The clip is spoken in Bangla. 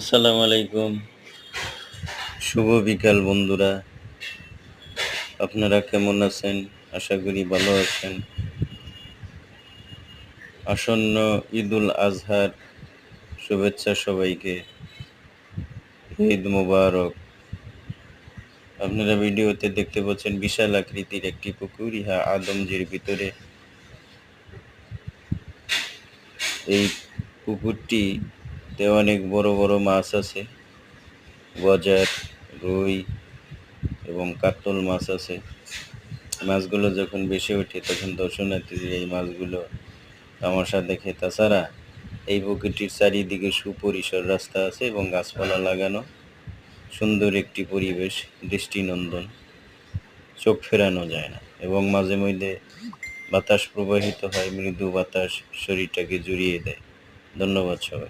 আসসালামু আলাইকুম। শুভ বিকাল বন্ধুরা। আপনারা কেমন আছেন? আশা করি ভালো আছেন। আসন্ন ঈদুল আজহার শুভেচ্ছা সবাইকে। ঈদ মোবারক। আপনারা ভিডিওতে দেখতে পাচ্ছেন বিশাল আকৃতির একটি পুকুর, ইহা আদমজীর ভিতরে। এই পুকুরটিতে অনেক বড় বড় মাছ আছে। গজার, রুই এবং কাতল মাছ আছে। মাছগুলো যখন ভেসে ওঠে তখন দর্শনার্থীরা এই মাছগুলো তামাশা দেখে। তাছাড়া এই পুকুরটির চারিদিকে সুপরিসর রাস্তা আছে এবং গাছপালা লাগানো। সুন্দর একটি পরিবেশ, দৃষ্টিনন্দন, চোখ ফেরানো যায় না। এবং মাঝে মধ্যে বাতাস প্রবাহিত হয়, মৃদু বাতাস শরীরটাকে জুড়িয়ে দেয়। ধন্যবাদ সবাই।